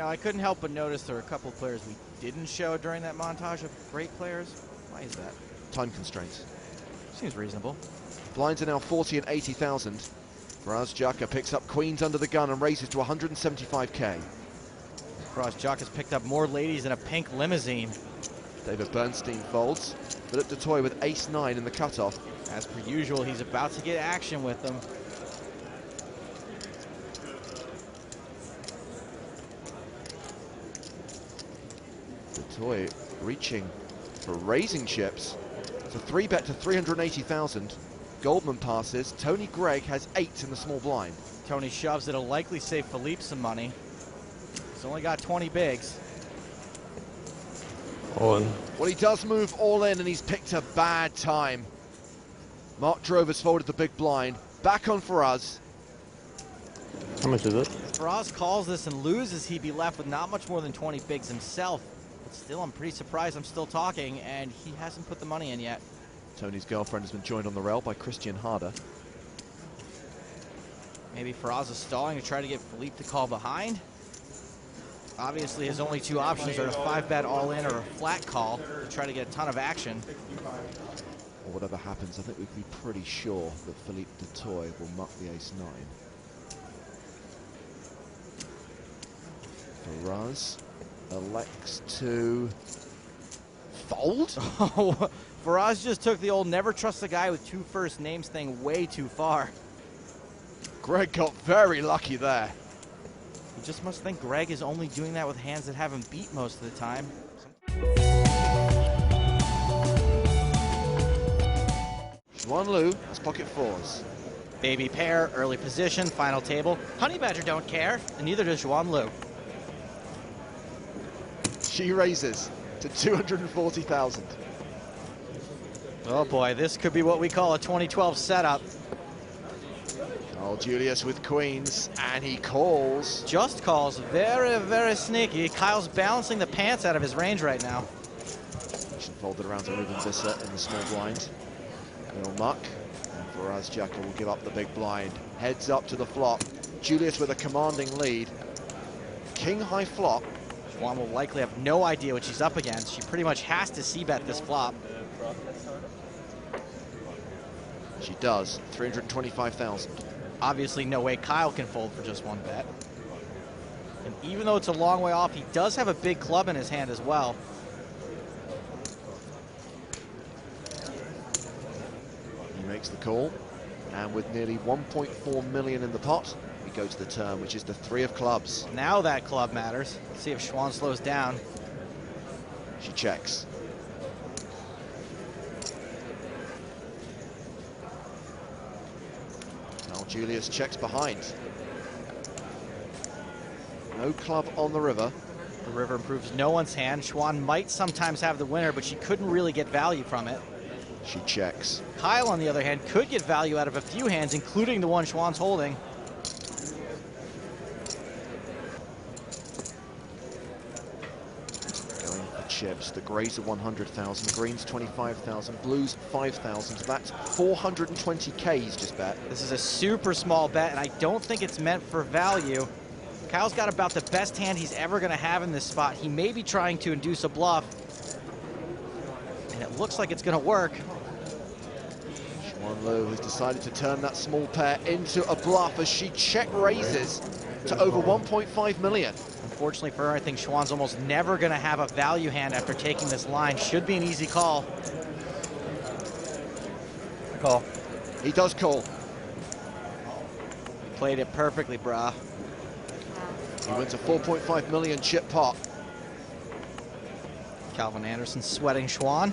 Now, I couldn't help but notice there were a couple of players we didn't show during that montage of great players. Why is that? Time constraints. Seems reasonable. Blinds are now 40 and 80,000. Faraz Jaka picks up queens under the gun and raises to 175k. Faraz Jaka has picked up more ladies in a pink limousine. David Bernstein folds. Philippe du Toit with ace-9 in the cutoff. As per usual, he's about to get action with them. Du Toit reaching for raising chips. It's a 3-bet to 380,000. Goldman passes. Tony Gregg has 8 in the small blind. Tony shoves. It'll likely save Philippe some money. He's only got 20 bigs. All in. Well, he does move all in, and he's picked a bad time. Mark Drovers folded the big blind. Back on Faraz. How much is it? If Faraz calls this and loses, he'd be left with not much more than 20 bigs himself. But still, I'm pretty surprised I'm still talking, and he hasn't put the money in yet. Tony's girlfriend has been joined on the rail by Christian Harder. Maybe Faraz is stalling to try to get Philippe to call behind. Obviously, his only two options are a 5-bet all-in or a flat call to try to get a ton of action. Or whatever happens, I think we can be pretty sure that Philippe du Toit will muck the ace-9. Faraz elects to fold. Oh, Faraz just took the old never trust a guy with 2 first names thing way too far. Greg got very lucky there. You just must think Greg is only doing that with hands that have him beat most of the time. Juan Lu has pocket 4s. Baby pair, early position, final table. Honey Badger don't care, and neither does Juan Lu. She raises to 240,000. Oh boy, this could be what we call a 2012 setup. Oh, Julius with queens, and he calls. Just calls, very, very sneaky. Kyle's balancing the pants out of his range right now. Should fold it around to Ruben Visser in the small blind. Little muck, and Faraz Jaka will give up the big blind. Heads up to the flop. Julius with a commanding lead. King high flop. Juan will likely have no idea what she's up against. She pretty much has to c-bet this flop. She does, 325,000. Obviously, no way Kyle can fold for just 1 bet. And even though it's a long way off, he does have a big club in his hand as well. He makes the call, and with nearly 1.4 million in the pot, we go to the turn, which is the 3 of clubs. Now that club matters. Let's see if Schwan slows down. She checks. Now Julius checks behind. No club on the river. The river improves no one's hand. Schwan might sometimes have the winner, but she couldn't really get value from it. She checks. Kyle, on the other hand, could get value out of a few hands, including the one Schwan's holding. Going for chips. The grays are 100,000, greens 25,000, blues 5,000. That's 420k he's just bet. This is a super small bet, and I don't think it's meant for value. Kyle's got about the best hand he's ever going to have in this spot. He may be trying to induce a bluff, and it looks like it's going to work. Juan Lu has decided to turn that small pair into a bluff as she check raises to over 1.5 million. Unfortunately for her, I think Schwan's almost never going to have a value hand after taking this line. Should be an easy call. Call. He does call. Played it perfectly, brah. He wins a 4.5 million chip pot. Calvin Anderson sweating Schwan.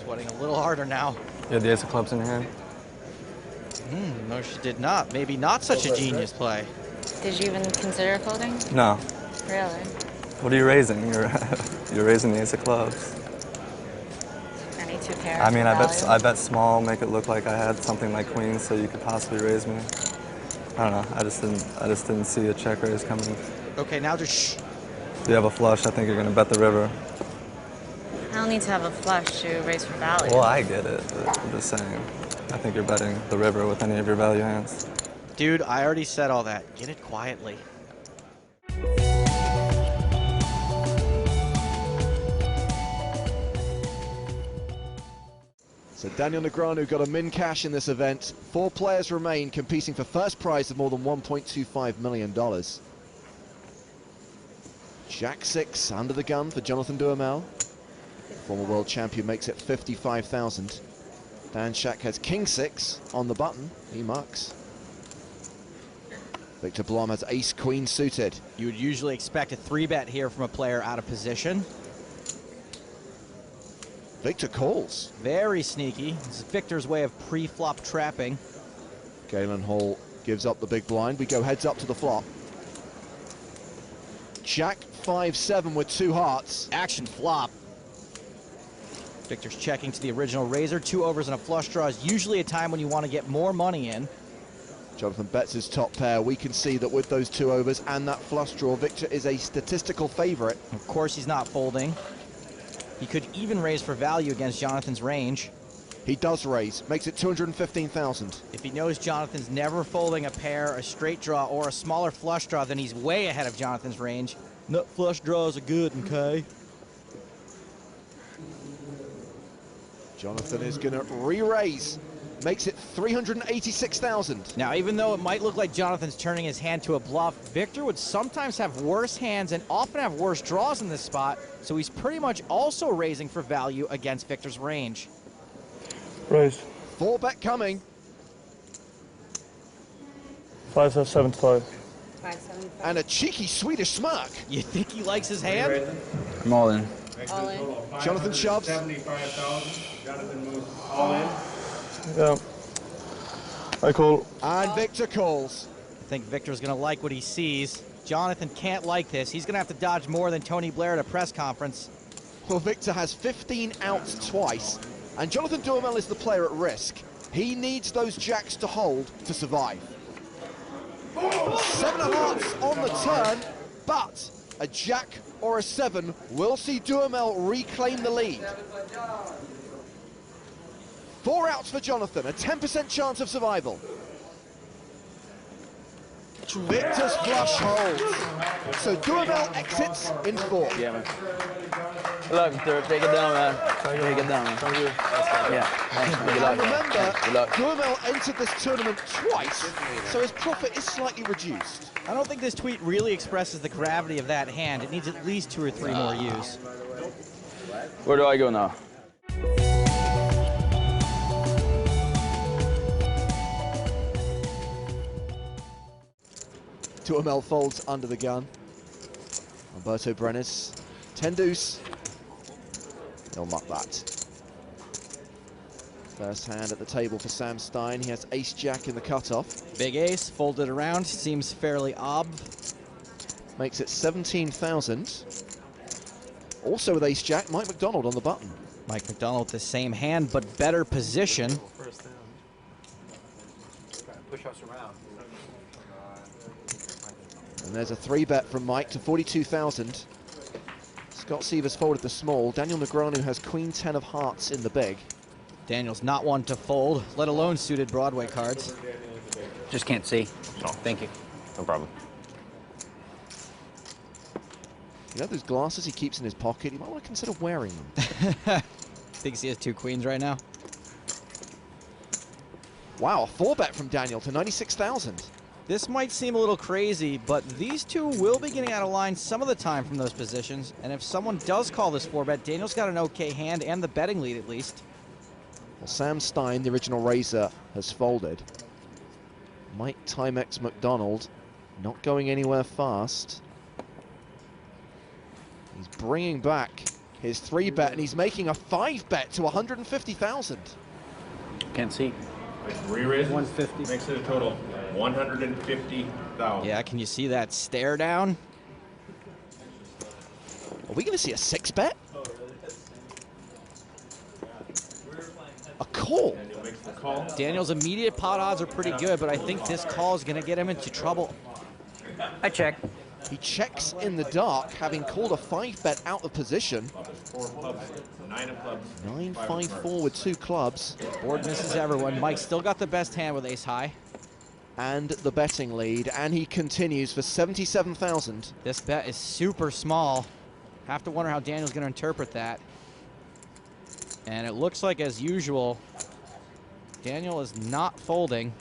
Sweating a little harder now. You had the ace of clubs in your hand? No, she did not. Maybe not such a genius play. Did you even consider folding? No. Really? What are you raising? You're raising the ace of clubs. Any 2 pairs? I mean, I bet small, make it look like I had something like queens, so you could possibly raise me. I don't know. I just didn't see a check raise coming. Okay, now just shh. If you have a flush, I think you're gonna bet the river. I don't need to have a flush to raise for value. Well, I get it, but I'm just saying. I think you're betting the river with any of your value hands. Dude, I already said all that. Get it quietly. So Daniel Negreanu got a min cash in this event. 4 players remain competing for first prize of more than $1.25 million. Jack 6 under the gun for Jonathan Duhamel. Former world champion makes it 55,000. Dan Shack has King 6 on the button. He mucks. Victor Blom has Ace Queen suited. You would usually expect a 3-bet here from a player out of position. Victor calls. Very sneaky. This is Victor's way of pre-flop trapping. Galen Hall gives up the big blind. We go heads up to the flop. Jack 5-7 with 2 hearts. Action flop. Victor's checking to the original razor. 2 overs and a flush draw is usually a time when you want to get more money in. Jonathan bets his top pair. We can see that with those 2 overs and that flush draw, Victor is a statistical favorite. Of course he's not folding. He could even raise for value against Jonathan's range. He does raise, makes it 215,000. If he knows Jonathan's never folding a pair, a straight draw, or a smaller flush draw, then he's way ahead of Jonathan's range. Nut flush draws are good, okay? Jonathan is going to re-raise, makes it 386,000. Now, even though it might look like Jonathan's turning his hand to a bluff, Victor would sometimes have worse hands and often have worse draws in this spot, so he's pretty much also raising for value against Victor's range. Raised. 4-bet coming. 5-7-5. 575. And a cheeky Swedish smirk. You think he likes his hand? I'm all in. All in. Jonathan shoves. 75,000. Jonathan moves all in. Yeah. I call. And Victor calls. I think Victor's going to like what he sees. Jonathan can't like this. He's going to have to dodge more than Tony Blair at a press conference. Well, Victor has 15 outs twice, and Jonathan Duhamel is the player at risk. He needs those jacks to hold to survive. 7 of hearts on the turn, but a jack or a 7 will see Duhamel reclaim the lead. 4 outs for Jonathan, a 10% chance of survival. Victor's flush holds. So Duhamel exits in 4. Yeah, man. Good luck, Victor. Take it down, man. Take it down, man. Thank you. Yeah. Thanks, man. Good luck, And remember, man. Good luck. Duhamel entered this tournament twice, so his profit is slightly reduced. I don't think this tweet really expresses the gravity of that hand. It needs at least 2 or 3 more use. Where do I go now? Duhamel folds under the gun. Alberto Brenes, 10 deuce. He'll muck that. First hand at the table for Sam Stein. He has ace jack in the cutoff. Big ace, folded around, seems fairly ob. Makes it 17,000. Also with ace jack, Mike McDonald on the button. Mike McDonald with the same hand, but better position. Push us around. And there's a 3-bet from Mike to 42,000. Scott Sievers folded the small. Daniel Negreanu has queen 10 of hearts in the big. Daniel's not one to fold, let alone suited Broadway cards. Just can't see. Oh, thank you. No problem. You know those glasses he keeps in his pocket? You might want to consider wearing them. Thinks he has 2 queens right now. Wow, a 4-bet from Daniel to 96,000. This might seem a little crazy, but these two will be getting out of line some of the time from those positions, and if someone does call this 4-bet, Daniel's got an okay hand and the betting lead at least. Well, Sam Stein, the original raiser, has folded. Mike Timex McDonald not going anywhere fast. He's bringing back his 3-bet, and he's making a 5-bet to 150,000. Can't see. Re-raise 150 makes it a total 150,000. Yeah, can you see that stare down? Are we going to see a 6-bet? A call. Daniel makes the call. Daniel's immediate pot odds are pretty good, but I think this call is going to get him into trouble. I check. He checks in the dark, having called a 5-bet out of position. 4 clubs, 9 of clubs. 9-5-4 with 2 clubs. Board misses everyone. Mike still got the best hand with ace high. And the betting lead, and he continues for 77,000. This bet is super small. Have to wonder how Daniel's going to interpret that. And it looks like, as usual, Daniel is not folding.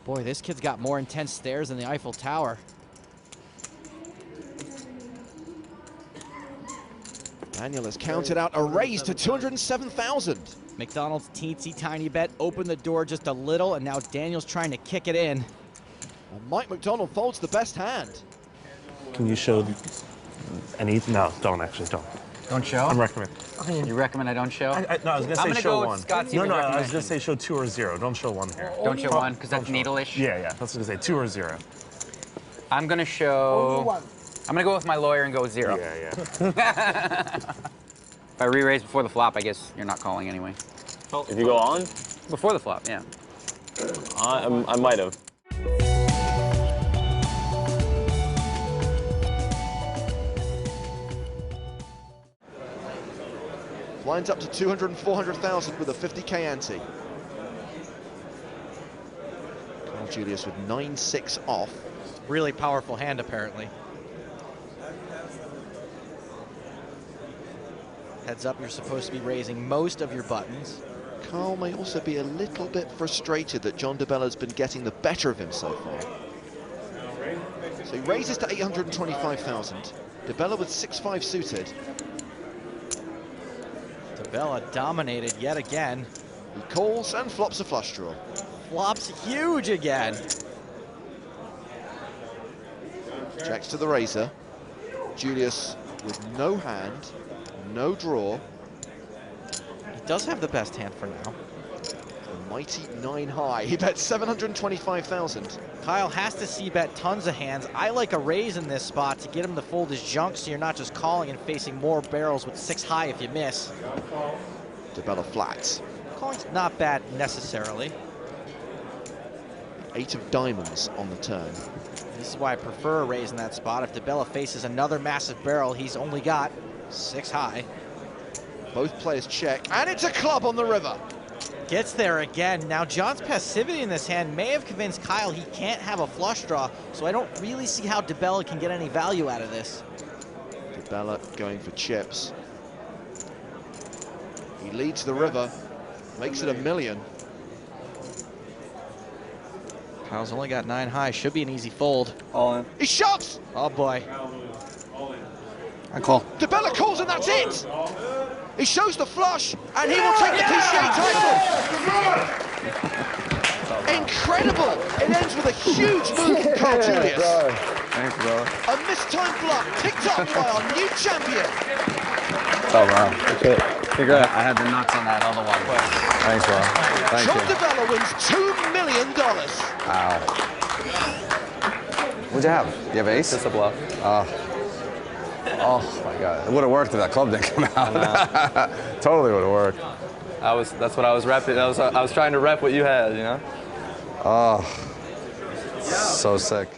Boy, this kid's got more intense stares than the Eiffel Tower. Daniel has counted out a raise to 207,000. McDonald's teensy tiny bet opened the door just a little, and now Daniel's trying to kick it in. And Mike McDonald folds the best hand. Can you show any? No, don't actually, don't. Don't show? I'm recommending. You recommend I don't show? No, I was gonna say I'm gonna show go one. with Scott's No, even I was recommendation. gonna say show 2 or 0. Don't show 1 here. Don't show 1 because that's Don't show. needleish. Yeah, that's what I was gonna say. 2 or 0. I'm gonna show. I'm gonna go with my lawyer and go 0. Yeah. If I re-raise before the flop, I guess you're not calling anyway. If you go on? Before the flop, yeah. I might have. Blinds up to 200 and 400,000 with a 50k ante. Carl Julius with 9-6 off. Really powerful hand, apparently. Heads up, you're supposed to be raising most of your buttons. Carl may also be a little bit frustrated that John DeBella's been getting the better of him so far. So he raises to 825,000. DeBella with 6-5 suited. DeBella dominated yet again. He calls and flops a flush draw. Flops huge again. Checks to the razor. Julius with no hand, no draw. He does have the best hand for now. A mighty 9 high. He bets 725,000. Kyle has to c-bet tons of hands. I like a raise in this spot to get him to fold his junk so you're not just calling and facing more barrels with 6 high if you miss. DeBella flats. Calling's not bad necessarily. 8 of diamonds on the turn. This is why I prefer a raise in that spot. If DeBella faces another massive barrel, he's only got 6 high. Both players check, and it's a club on the river. Gets there again. Now John's passivity in this hand may have convinced Kyle he can't have a flush draw, so I don't really see how DeBella can get any value out of this. DeBella going for chips. He leads the river, makes it $1 million. Kyle's only got 9 high, should be an easy fold. All in. He shoves! Oh boy. I call. DeBella calls and that's it! He shows the flush, and he will take the PCA title! Incredible! It ends with a huge move from Carl Julius. Thanks, bro. A mistimed bluff picked up by our new champion. Oh, wow. Congrats. I had the nuts on that other one. Thanks, bro. Thank John you. DeBella wins $2 million. Wow. What'd you have? You have ace? Just a bluff. Oh my God. It would have worked if that club didn't come out. Totally would have worked. That's what I was repping. I was trying to rep what you had, you know? Oh, so sick.